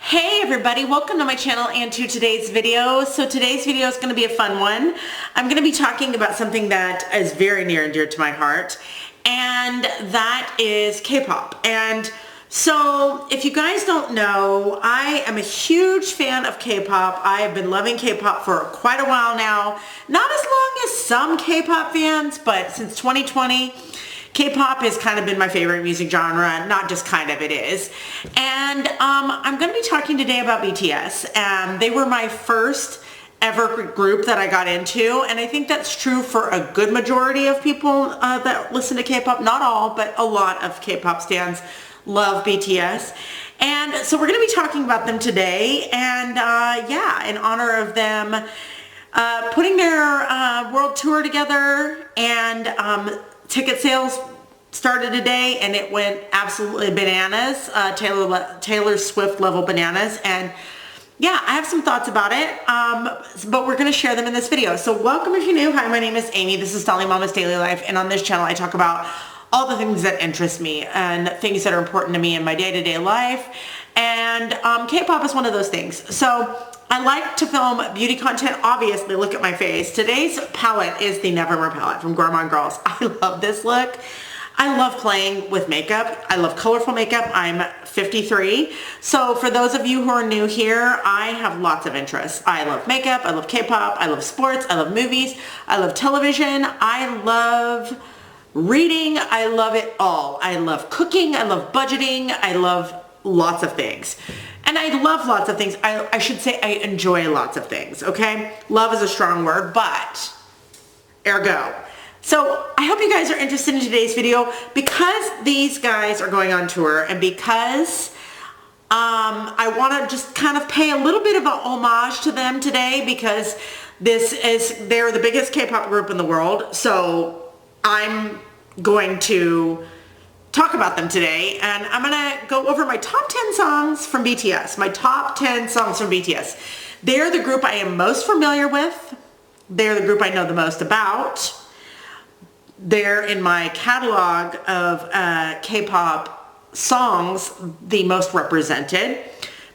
Hey everybody, welcome to my channel and to today's video. So today's video is going to be a fun one. I'm going to be talking about something that is very near and dear to my heart, and that is K-pop. And so if you guys don't know, I am a huge fan of K-pop. I have been loving K-pop for quite a while now. Not as long as some K-pop fans, but since 2020, K-pop has kind of been my favorite music genre, not just kind of, it is. And I'm going to be talking today about BTS. They were my first ever group that I got into, and I think that's true for a good majority of people that listen to K-pop. Not all, but a lot of K-pop stans love BTS. And so we're going to be talking about them today, and yeah, in honor of them putting their world tour together, and ticket sales started today and it went absolutely bananas, Taylor Swift level bananas. And yeah, I have some thoughts about it, but we're going to share them in this video. So welcome if you're new. Hi, my name is Amy. This is Dolly Mama's Daily Life, and on this channel I talk about all the things that interest me and things that are important to me in my day-to-day life. And K-pop is one of those things. So I like to film beauty content. Obviously, look at my face. Today's palette is the Nevermore palette from Gourmand Girls. I love this look. I love playing with makeup. I love colorful makeup. I'm 53. So for those of you who are new here, I have lots of interests. I love makeup. I love K-pop. I love sports. I love movies. I love television. I love reading. I love it all. I love cooking. I love budgeting. I love lots of things. And I love lots of things. I should say I enjoy lots of things, okay? Love is a strong word, but ergo. So I hope you guys are interested in today's video because these guys are going on tour, and because I want to just kind of pay a little bit of a homage to them today, because they're the biggest K-pop group in the world. So I'm going to talk about them today, and I'm gonna go over my top 10 songs from BTS. My top 10 songs from BTS. They're the group I am most familiar with. They're the group I know the most about. They're in my catalog of K-pop songs the most represented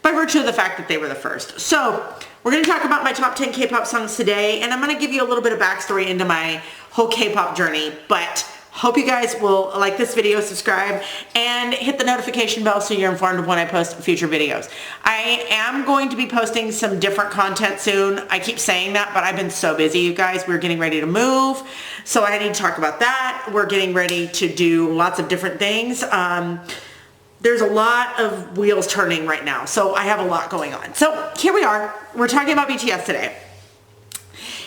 by virtue of the fact that they were the first. So we're going to talk about my top 10 K-pop songs today, and I'm going to give you a little bit of backstory into my whole K-pop journey. But hope you guys will like this video, subscribe, and hit the notification bell so you're informed of when I post future videos. I am going to be posting some different content soon. I keep saying that, but I've been so busy, you guys. We're getting ready to move, so I need to talk about that. We're getting ready to do lots of different things. There's a lot of wheels turning right now, so I have a lot going on. So here we are. We're talking about BTS today.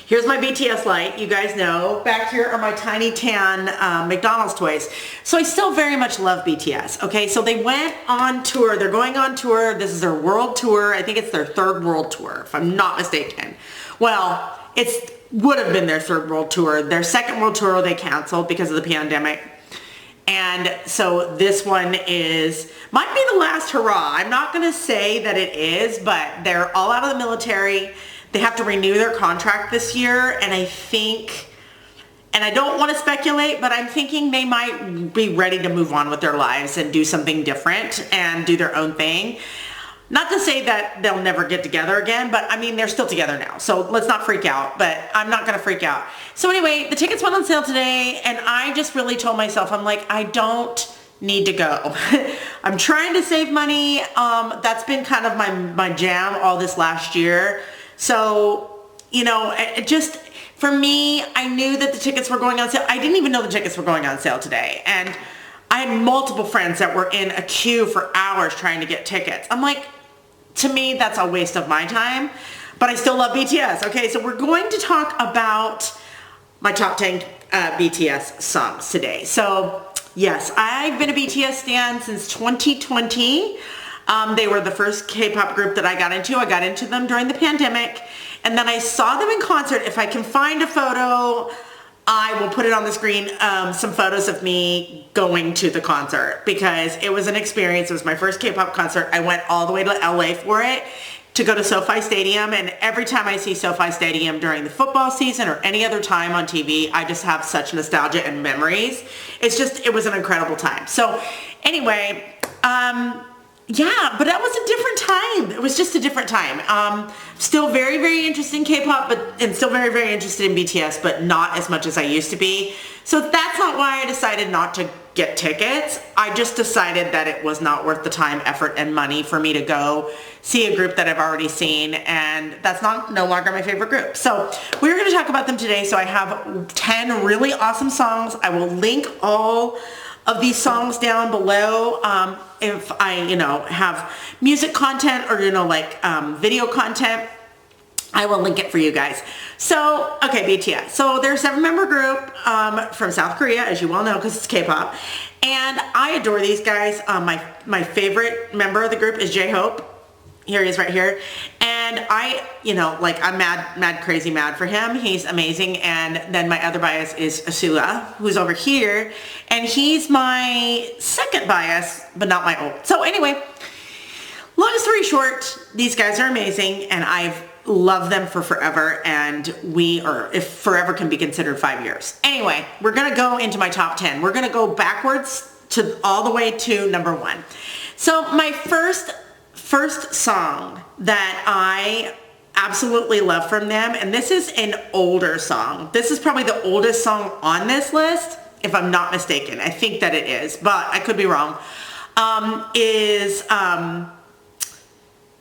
Here's my BTS light. You guys know. Back here are my tiny tan McDonald's toys. So I still very much love BTS. Okay, so they went on tour. They're going on tour. This is their world tour. I think it's their third world tour, if I'm not mistaken. Well, it would have been their third world tour. Their second world tour they canceled because of the pandemic. And so this one might be the last hurrah. I'm not going to say that it is, but they're all out of the military. They have to renew their contract this year, and I think, and I don't want to speculate, but I'm thinking they might be ready to move on with their lives and do something different and do their own thing. Not to say that they'll never get together again, but I mean, they're still together now, so let's not freak out, but I'm not going to freak out. So anyway, the tickets went on sale today, and I just really told myself, I'm like, I don't need to go. I'm trying to save money. That's been kind of my jam all this last year. So, you know, it just, for me, I knew that the tickets were going on sale. I didn't even know the tickets were going on sale today. And I had multiple friends that were in a queue for hours trying to get tickets. I'm like, to me, that's a waste of my time. But I still love BTS. Okay, so we're going to talk about my top 10 BTS songs today. So, yes, I've been a BTS stan since 2020. They were the first K-pop group that I got into. I got into them during the pandemic, and then I saw them in concert. If I can find a photo, I will put it on the screen, some photos of me going to the concert, because it was an experience. It was my first K-pop concert. I went all the way to LA for it, to go to SoFi Stadium, and every time I see SoFi Stadium during the football season or any other time on TV, I just have such nostalgia and memories. It was an incredible time. So anyway, yeah, but that was a different time. was just a different time. Still very, very interested in K-pop, and still very, very interested in BTS, but not as much as I used to be. So that's not why I decided not to get tickets. I just decided that it was not worth the time, effort, and money for me to go see a group that I've already seen, and that's no longer my favorite group. So we're going to talk about them today. So I have 10 really awesome songs. I will link all of these songs down below. If I, have music content or, like video content, I will link it for you guys. So, okay, BTS. So they're a 7-member group from South Korea, as you well know, because it's K-pop. And I adore these guys. My favorite member of the group is J-Hope. Here he is right here. And I'm mad, crazy mad for him. He's amazing. And then my other bias is Asula, who's over here. And he's my second bias, but not my old. So anyway, long story short, these guys are amazing, and I've loved them for forever, and if forever can be considered 5 years. Anyway, we're gonna go into my top 10. We're gonna go backwards to all the way to number 1. So my first song that I absolutely love from them, and this is an older song. This is probably the oldest song on this list, if I'm not mistaken. I think that it is, but I could be wrong. Is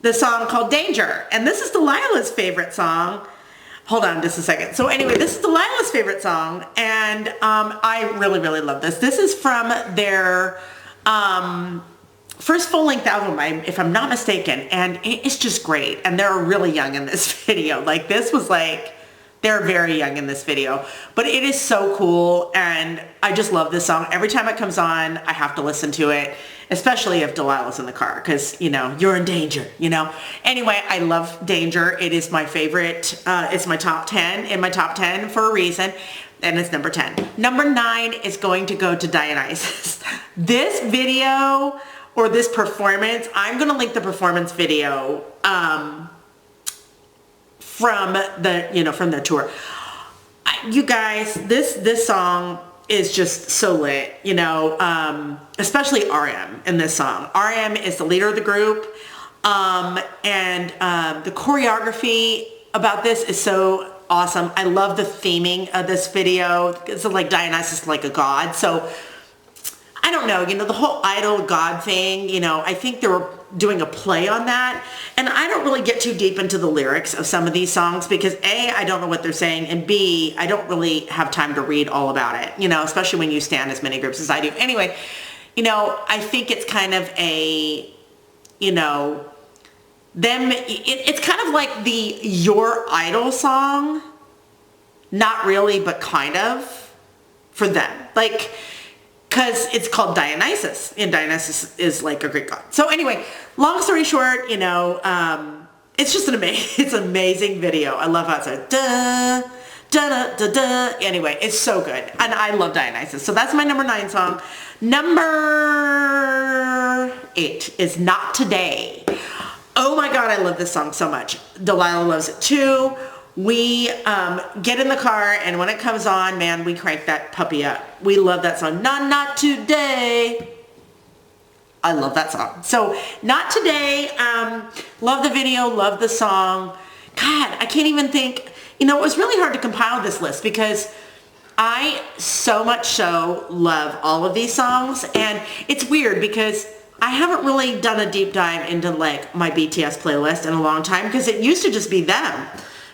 the song called Danger. And this is Delilah's favorite song. Hold on just a second. So anyway, this is Delilah's favorite song, and I really, really love this. This is from their first full-length album, if I'm not mistaken, and it's just great. And they're really young in this video. Like, this was like, they're very young in this video, but it is so cool, and I just love this song. Every time it comes on, I have to listen to it, especially if Delilah's in the car, because, you're in danger, Anyway, I love Danger. It is my favorite. It's my top 10, in my top 10 for a reason, and it's number 10. Number 9 is going to go to Dionysus. This video, or this performance, I'm going to link the performance video from their tour. You guys, this song is just so lit, especially RM in this song. RM is the leader of the group, and the choreography about this is so awesome. I love the theming of this video. It's like Dionysus like a god, so I don't know, the whole idol god thing, I think they were doing a play on that. And I don't really get too deep into the lyrics of some of these songs because A, I don't know what they're saying, and B, I don't really have time to read all about it, especially when you stan as many groups as I do. Anyway, I think it's kind of a, it's kind of like the Your Idol song, not really, but kind of, for them. Like, because it's called Dionysus, and Dionysus is like a Greek god. So anyway, long story short, it's just it's an amazing video. I love how it's like, da, da, da, da, da. Anyway, it's so good, and I love Dionysus. So that's my number 9 song. Number 8 is Not Today. Oh my God, I love this song so much. Delilah loves it too. We get in the car, and when it comes on, man, we crank that puppy up. We love that song. Not Today. I love that song. So, Not Today. Love the video. Love the song. God, I can't even think. It was really hard to compile this list because I so much so love all of these songs, and it's weird because I haven't really done a deep dive into like my BTS playlist in a long time because it used to just be them.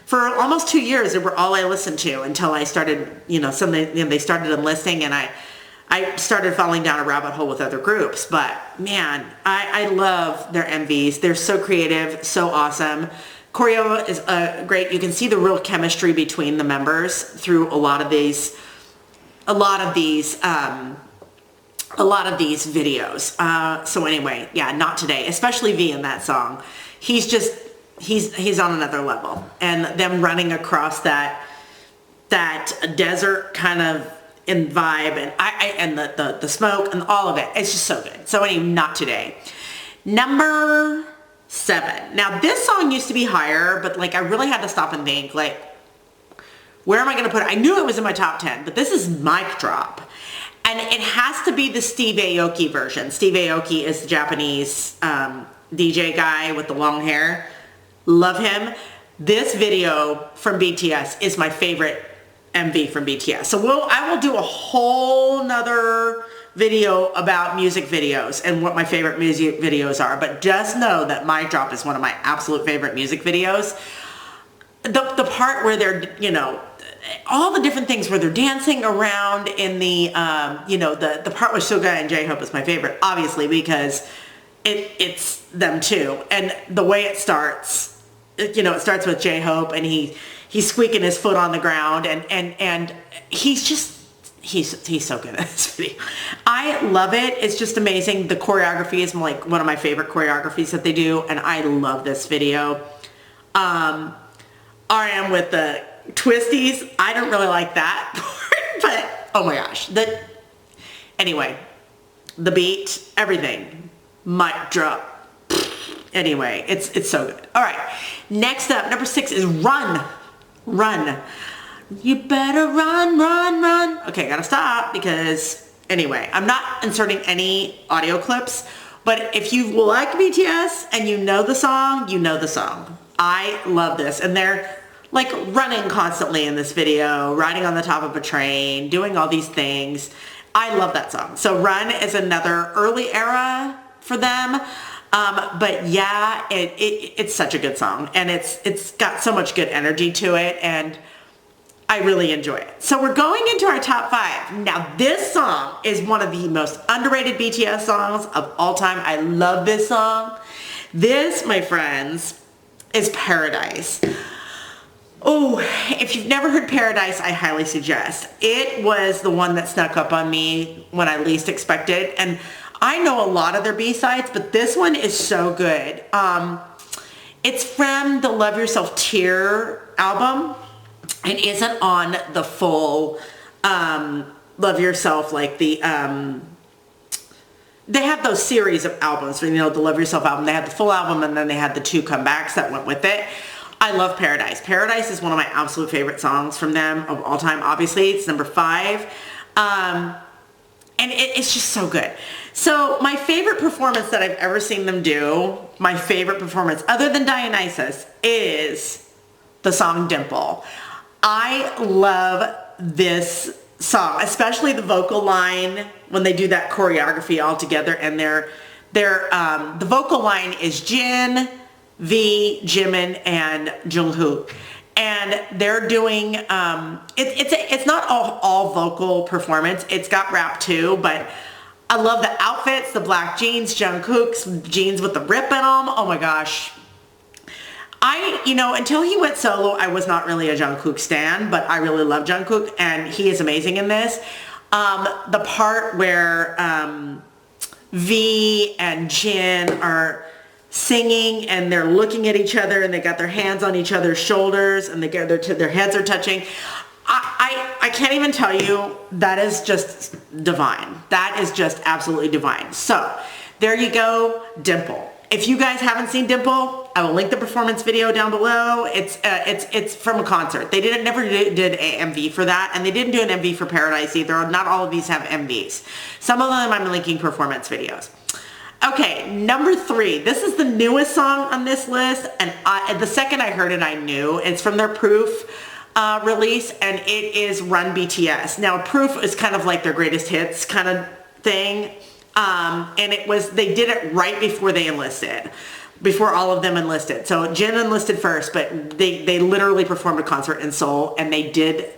For almost 2 years, they were all I listened to until I started, they started enlisting, and I started falling down a rabbit hole with other groups. But man, I love their MVs. They're so creative, so awesome. Choreo is great. You can see the real chemistry between the members through a lot of these videos. So anyway, yeah, Not Today, especially V in that song. He's on another level, and them running across that desert kind of in vibe, and the smoke and all of it. It's just so good. So anyway, Not Today. Number 7. Now this song used to be higher, but like I really had to stop and think, like, where am I going to put it? I knew it was in my top 10, but this is Mic Drop. And it has to be the Steve Aoki version. Steve Aoki is the Japanese DJ guy with the long hair. Love him. This video from BTS is my favorite MV from BTS. So I will do a whole nother video about music videos and what my favorite music videos are. But just know that My Drop is one of my absolute favorite music videos. The part where they're, you know, all the different things where they're dancing around in the, you know, the part with Suga and J-Hope is my favorite, obviously, because it's them too. And the way it starts, you know, it starts with J-Hope and he's squeaking his foot on the ground and he's just, he's so good at this video. I love it. It's just amazing. The choreography is like one of my favorite choreographies that they do, and I love this video. RM with the twisties, I don't really like that part, but oh my gosh. Anyway, the beat, everything, mic drop. Anyway, it's so good. All right, next up, number 6 is Run. Run. You better run, run, run. Okay, gotta stop because, anyway, I'm not inserting any audio clips, but if you like BTS and you know the song, you know the song. I love this, and they're like running constantly in this video, riding on the top of a train, doing all these things. I love that song. So Run is another early era for them. But yeah, it's such a good song, and it's got so much good energy to it, and I really enjoy it. So we're going into our top 5. Now this song is one of the most underrated BTS songs of all time. I love this song. This, my friends, is Paradise. Oh, if you've never heard Paradise, I highly suggest. It was the one that snuck up on me when I least expected, and I know a lot of their B-sides, but this one is so good. It's from the Love Yourself Tear album. It isn't on the full Love Yourself, like the, they have those series of albums, you know, the Love Yourself album. They had the full album, and then they had the 2 comebacks that went with it. I love Paradise. Paradise is one of my absolute favorite songs from them of all time. Obviously, it's number 5. And it's just so good. So my favorite performance that I've ever seen them do, my favorite performance other than Dionysus, is the song Dimple. I love this song, especially the vocal line when they do that choreography all together, and the vocal line is Jin, V, Jimin, and Jungkook, and they're doing it's not all vocal performance. It's got rap too, but I love the outfits, the black jeans, Jungkook's jeans with the rip in them. Oh my gosh. You know, until he went solo, I was not really a Jungkook stan, but I really love Jungkook, and he is amazing in this. The part where V and Jin are singing and they're looking at each other and they got their hands on each other's shoulders and their heads are touching. I can't even tell you, that is just divine. That is just absolutely divine. So there you go, Dimple. If you guys haven't seen Dimple, I will link the performance video down below. It's from a concert. They never did an MV for that, and they didn't do an MV for Paradise either. Not all of these have MVs. Some of them I'm linking performance videos. Okay, number 3. This is the newest song on this list, and the second I heard it, I knew. It's from their Proof release, and it is Run BTS. Now, Proof is kind of like their greatest hits kind of thing, and they did it right before they enlisted, before all of them enlisted. So Jin enlisted first, but they literally performed a concert in Seoul, and they did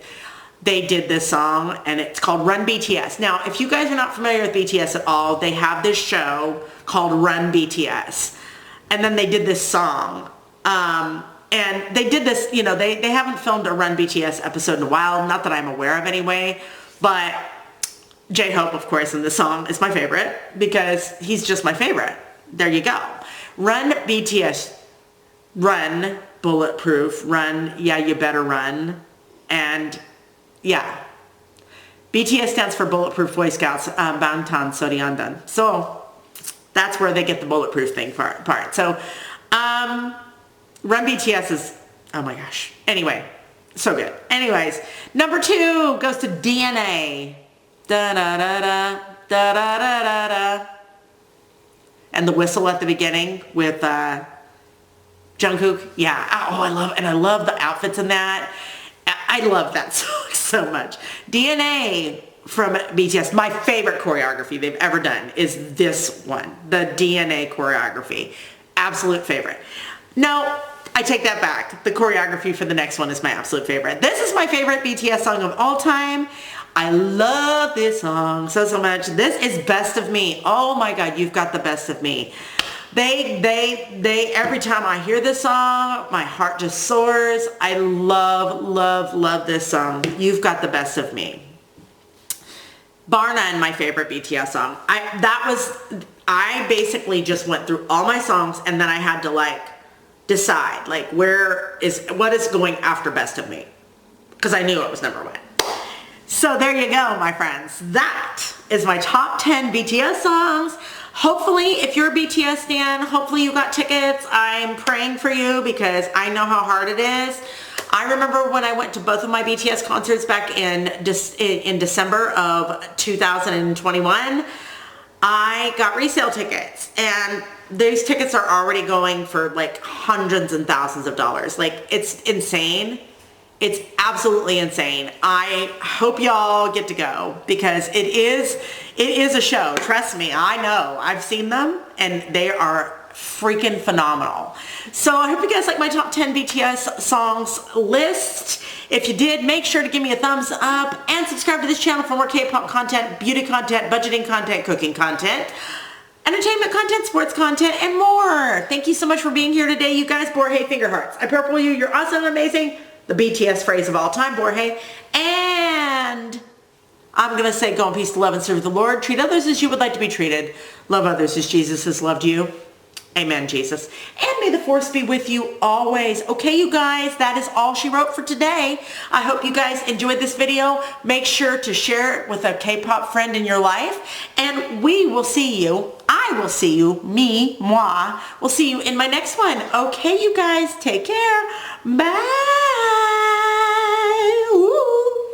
this song, and it's called Run BTS. Now, if you guys are not familiar with BTS at all, they have this show called Run BTS, and then they did this song, and they did this, you know, they haven't filmed a Run BTS episode in a while, not that I'm aware of anyway, but J-Hope, of course, in the song is my favorite because he's just my favorite. There you go. Run BTS, Run, Bulletproof, Run, Yeah, You Better Run, and yeah. BTS stands for Bulletproof Boy Scouts, Bangtan Soryeondan. So that's where they get the bulletproof thing part. So Run BTS is, oh my gosh. Anyway, so good. Anyways, number 2 goes to DNA. Da da da da da da da da da. and the whistle at the beginning with Jungkook. Yeah. Oh, I love the outfits in that. I love that song so much. DNA from BTS, my favorite choreography they've ever done is this one, the DNA choreography. Absolute favorite. No, I take that back. The choreography for the next one is my absolute favorite. This is my favorite BTS song of all time. I love this song so much. This is Best of Me. Oh my God, You've Got the Best of Me. They, every time I hear this song, my heart just soars. I love this song. You've Got the Best of Me. Bar none, my favorite BTS song. I basically just went through all my songs and then I had to like decide like what is going after Best of Me, because I knew it was number 1. So there you go, my friends. That is my top 10 BTS songs. Hopefully, if you're a BTS stan, hopefully you got tickets. I'm praying for you because I know how hard it is. I remember when I went to both of my BTS concerts back in December of 2021, I got resale tickets, and those tickets are already going for like hundreds and thousands of dollars. Like, it's insane. It's absolutely insane. I hope y'all get to go because it is a show. Trust me, I know. I've seen them and they are freaking phenomenal. So I hope you guys like my top 10 BTS songs list. If you did, make sure to give me a thumbs up and subscribe to this channel for more K-pop content, beauty content, budgeting content, cooking content, entertainment content, sports content, and more. Thank you so much for being here today, you guys. Borahae finger hearts. I purple you. You're awesome and amazing. The BTS phrase of all time, Borahae. And I'm going to say go in peace to love and serve the Lord. Treat others as you would like to be treated. Love others as Jesus has loved you. Amen, Jesus. And may the force be with you always. Okay, you guys, that is all she wrote for today. I hope you guys enjoyed this video. Make sure to share it with a K-pop friend in your life. And we will see you. I will see you. Me, moi. We'll see you in my next one. Okay, you guys, take care. Bye.